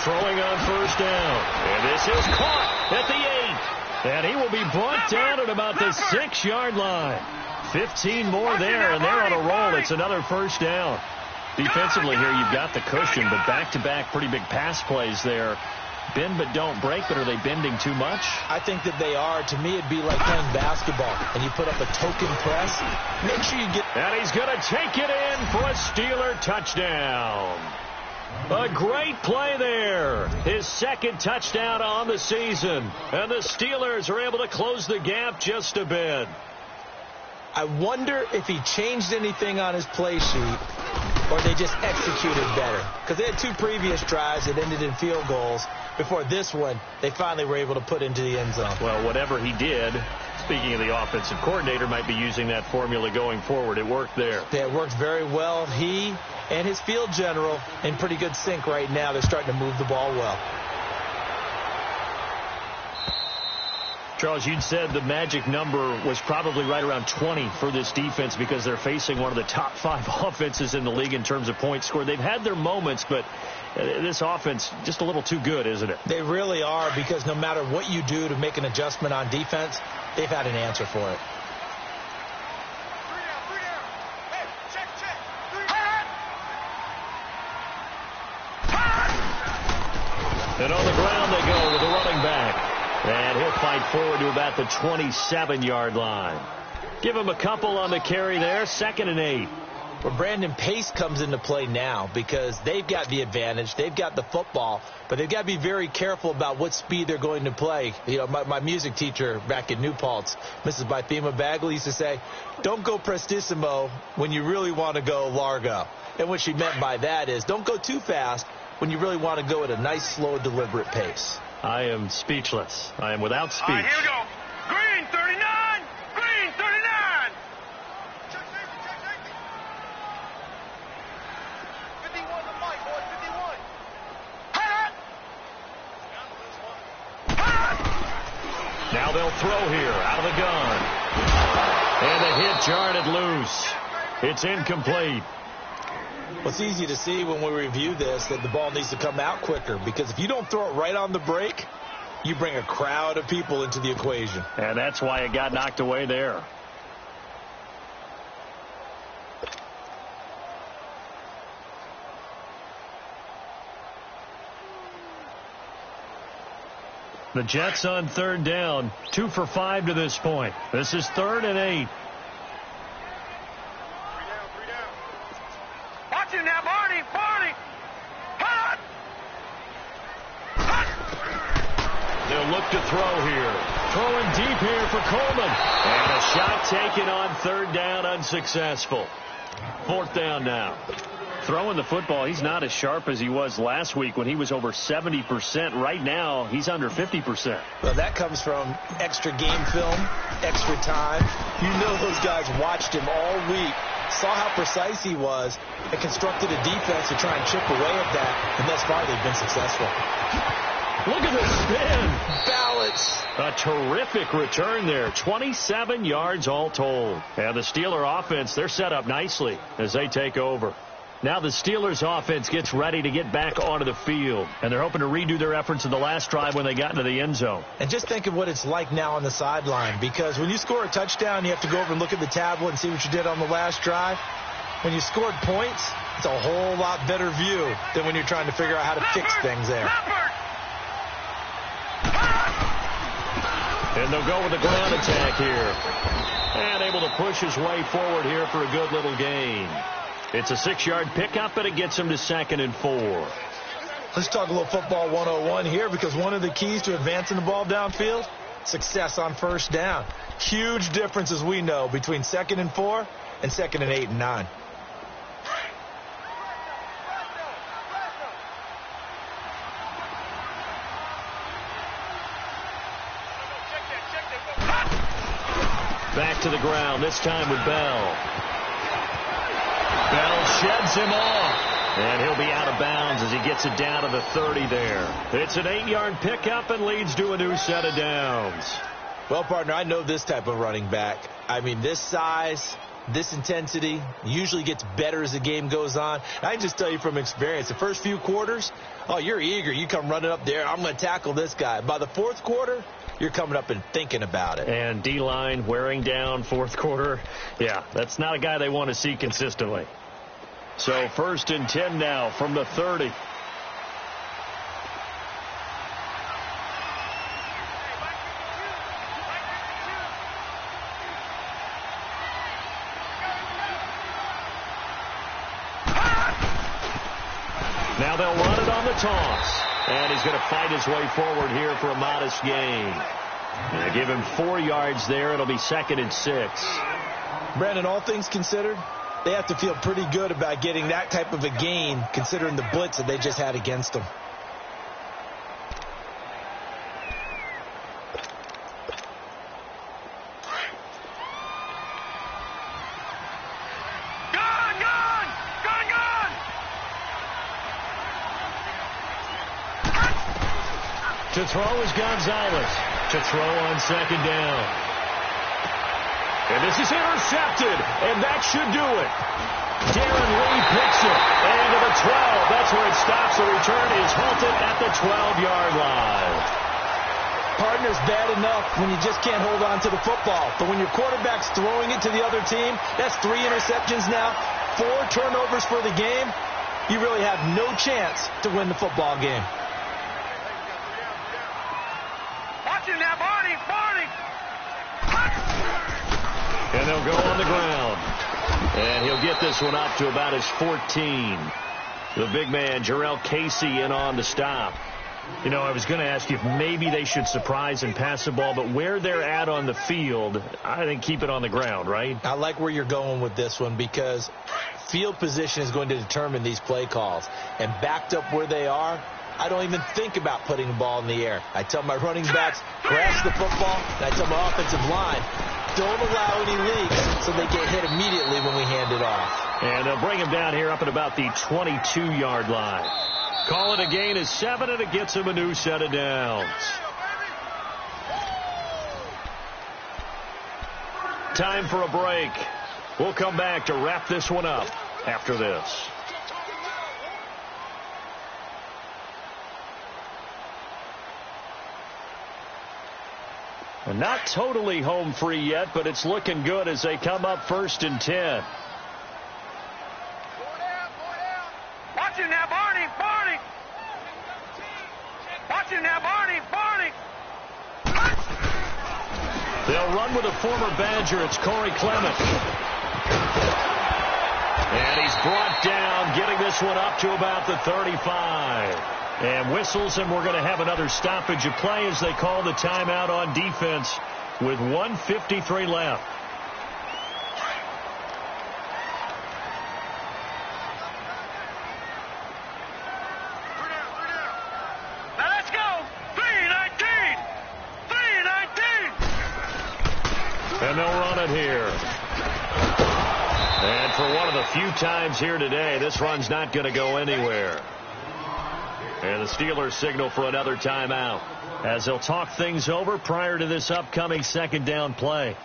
throwing on 1st down. And this is caught at the 8. And he will be brought down at about the 6-yard line. 15 more there, and they're on a roll. It's another 1st down. Defensively here, you've got the cushion, but back-to-back pretty big pass plays there. Bend but don't break, but are they bending too much? I think that they are. To me, it'd be like playing basketball, and you put up a token press. Make sure you get... And he's going to take it in for a Steeler touchdown. A great play there. His 2nd touchdown on the season. And the Steelers are able to close the gap just a bit. I wonder if he changed anything on his play sheet or they just executed better. Because they had 2 previous drives that ended in field goals. Before this one, they finally were able to put into the end zone. Well, whatever he did, speaking of the offensive coordinator, might be using that formula going forward. It worked there. Yeah, it worked very well. He and his field general in pretty good sync right now. They're starting to move the ball well. Charles, you'd said the magic number was probably right around 20 for this defense because they're facing one of the top 5 offenses in the league in terms of points scored. They've had their moments, but this offense just a little too good, isn't it? They really are, because no matter what you do to make an adjustment on defense, they've had an answer for it. And on the ground they go with the running back. And he'll fight forward to about the 27-yard line. Give him a couple on the carry there. 2nd and 8. Well, Brandon, pace comes into play now because they've got the advantage. They've got the football, but they've got to be very careful about what speed they're going to play. You know, my music teacher back in New Paltz, Mrs. Bythema Bagley, used to say, don't go prestissimo when you really want to go largo. And what she meant by that is don't go too fast when you really want to go at a nice, slow, deliberate pace. I am speechless. I am without speech. All right, here we go. Green 39. Green 39. 51 to Mike, boy. 51. Hot. Now they'll throw here out of the gun. And the hit jarred it loose. It's incomplete. Well, it's easy to see when we review this that the ball needs to come out quicker, because if you don't throw it right on the break, you bring a crowd of people into the equation. And that's why it got knocked away there. The Jets on third down, 2 for 5 to this point. This is 3rd and 8. Watch him now, Barney. Barney. Hot. Hot. They'll look to throw here. Throwing deep here for Coleman. And a shot taken on 3rd down, unsuccessful. 4th down now. Throwing the football, he's not as sharp as he was last week when he was over 70%. Right now, he's under 50%. Well, that comes from extra game film, extra time. You know those guys watched him all week, saw how precise he was, and constructed a defense to try and chip away at that, and thus far they've been successful. Look at the spin. Balance. A terrific return there. 27 yards all told. And the Steeler offense, they're set up nicely as they take over. Now the Steelers offense gets ready to get back onto the field, and they're hoping to redo their efforts in the last drive when they got into the end zone. And just think of what it's like now on the sideline, because when you score a touchdown, you have to go over and look at the tablet and see what you did on the last drive. When you scored points, it's a whole lot better view than when you're trying to figure out how to fix things there. And they'll go with the ground attack here. And able to push his way forward here for a good little gain. It's a 6-yard pickup, and it gets him to 2nd and 4. Let's talk a little football 101 here, because one of the keys to advancing the ball downfield, success on 1st down. Huge difference, as we know, between 2nd and 4 and 2nd and 8 and 9. Back to the ground, this time with Bell. Bell sheds him off, and he'll be out of bounds as he gets it down to the 30 there. It's an 8-yard pickup and leads to a new set of downs. Well, partner, I know this type of running back. I mean, this size, this intensity usually gets better as the game goes on. I can just tell you from experience, the first few quarters, oh, you're eager. You come running up there, I'm going to tackle this guy. By the 4th quarter, you're coming up and thinking about it. And D-line wearing down 4th quarter. Yeah, that's not a guy they want to see consistently. So 1st and 10 now from the 30. Now they'll run it on the toss. And he's going to fight his way forward here for a modest gain. And they give him 4 yards there. It'll be 2nd and 6. Brandon, all things considered, they have to feel pretty good about getting that type of a gain, considering the blitz that they just had against them. To throw is Gonzalez. To throw on 2nd down. And this is intercepted, and that should do it. Darren Lee picks it, and to the 12. That's where it stops. The return is halted at the 12-yard line. Partner's bad enough when you just can't hold on to the football. But when your quarterback's throwing it to the other team, that's 3 interceptions now, 4 turnovers for the game. You really have no chance to win the football game. Now, Barney. And they'll go on the ground. And he'll get this one up to about his 14. The big man, Jarrell Casey, in on the stop. You know, I was going to ask you if maybe they should surprise and pass the ball, but where they're at on the field, I think keep it on the ground, right? I like where you're going with this one because field position is going to determine these play calls. And backed up where they are, I don't even think about putting the ball in the air. I tell my running backs, grasp the football, and I tell my offensive line, don't allow any leaks so they get hit immediately when we hand it off. And they'll bring him down here up at about the 22-yard line. Call it a gain of 7, and it gets him a new set of downs. Time for a break. We'll come back to wrap this one up after this. And not totally home free yet, but it's looking good as they come up 1st and 10. Watch it now, Barney. Barney. Watch it now, Barney. Barney. They'll run with a former Badger. It's Corey Clement. And he's brought down, getting this one up to about the 35. And whistles, and we're going to have another stoppage of play as they call the timeout on defense with 1:53 left. Now let's go. 3:19. 3:19. And they'll run it here. And for one of the few times here today, this run's not going to go anywhere. And the Steelers signal for another timeout as they'll talk things over prior to this upcoming 2nd down play.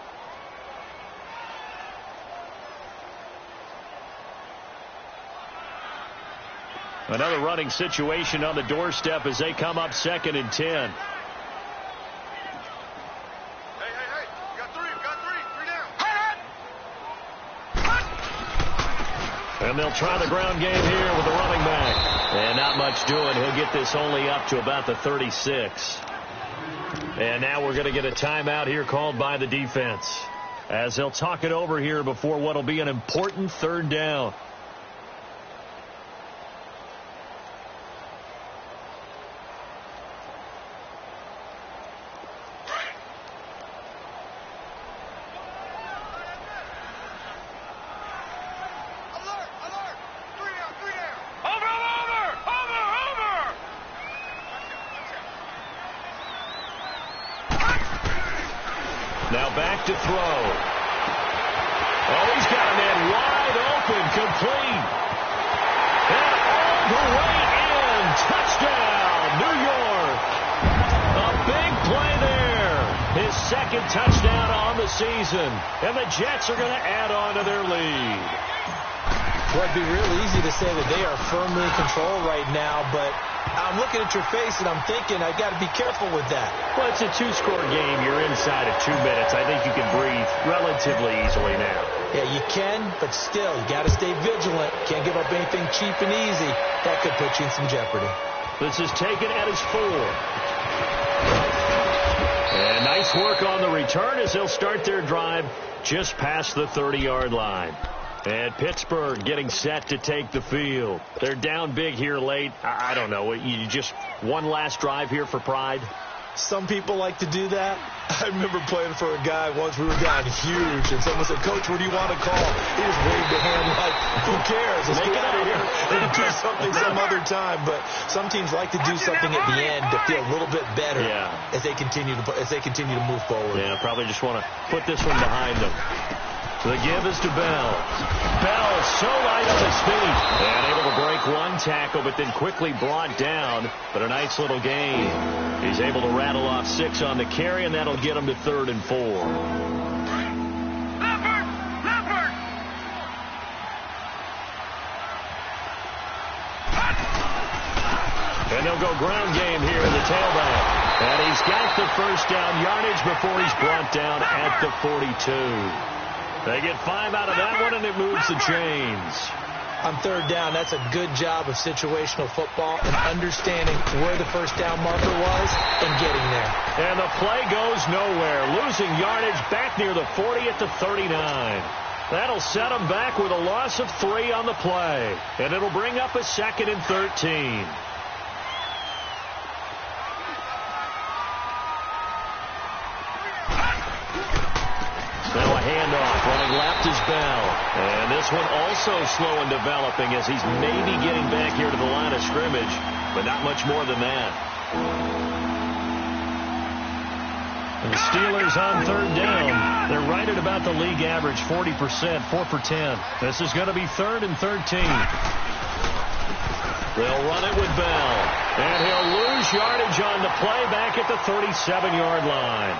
Another running situation on the doorstep as they come up 2nd and 10. Hey. We got three. 3 down. And they'll try the ground game here with the running back. And not much doing. He'll get this only up to about the 36. And now we're going to get a timeout here called by the defense as they'll talk it over here before what will be an important 3rd down. Now back to throw. Oh, he's got a man wide open, complete. And all the way in. Touchdown, New York. A big play there. His 2nd touchdown on the season. And the Jets are going to add on to their lead. Well, it'd be real easy to say that they are firmly in control right now, but I'm looking at your face and I'm thinking I've got to be careful with that. Well, it's a 2-score game. You're inside of 2 minutes. I think you can breathe relatively easily now. Yeah, you can, but still, you got to stay vigilant. Can't give up anything cheap and easy. That could put you in some jeopardy. This is taken at his 4. And nice work on the return as they'll start their drive just past the 30-yard line. And Pittsburgh getting set to take the field. They're down big here late. I don't know. You just one last drive here for pride? Some people like to do that. I remember playing for a guy once. We were down huge, and someone said, "Coach, what do you want to call?" He just waved a hand like, "Who cares? Let's get out of here and do something some other time." But some teams like to do something at the end to feel a little bit better as they continue to move forward. Yeah, probably just want to put this one behind them. The give is to Bell. Bell so light on his feet. And able to break one tackle, but then quickly brought down. But a nice little gain. He's able to rattle off 6 on the carry, and that'll get him to 3rd and 4. Leopard! And they'll go ground game here in the tailback. And he's got the 1st down yardage before he's brought down at the 42. They get 5 out of that one, and it moves the chains. On 3rd down, that's a good job of situational football and understanding where the 1st down marker was and getting there. And the play goes nowhere. Losing yardage back near the 40 at the 39. That'll set them back with a loss of 3 on the play. And it'll bring up a 2nd and 13. Now a handoff. Running left is Bell. And this one also slow in developing as he's maybe getting back here to the line of scrimmage, but not much more than that. And the Steelers on 3rd down. They're right at about the league average, 40%, 4 for 10. This is going to be 3rd and 13. They'll run it with Bell. And he'll lose yardage on the play back at the 37-yard line.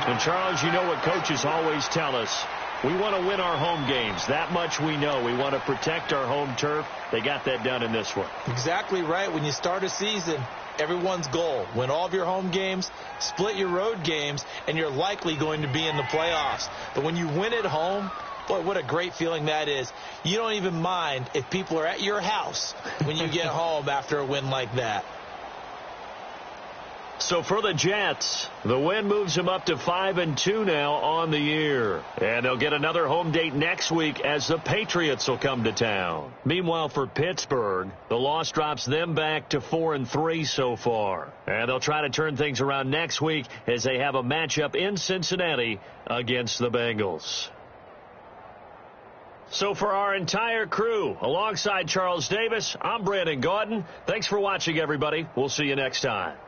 And, Charles, you know what coaches always tell us. We want to win our home games. That much we know. We want to protect our home turf. They got that done in this one. Exactly right. When you start a season, everyone's goal, win all of your home games, split your road games, and you're likely going to be in the playoffs. But when you win at home, boy, what a great feeling that is. You don't even mind if people are at your house when you get home after a win like that. So for the Jets, the win moves them up to 5-2 now on the year. And they'll get another home date next week as the Patriots will come to town. Meanwhile, for Pittsburgh, the loss drops them back to 4-3 so far. And they'll try to turn things around next week as they have a matchup in Cincinnati against the Bengals. So for our entire crew, alongside Charles Davis, I'm Brandon Gaudin. Thanks for watching, everybody. We'll see you next time.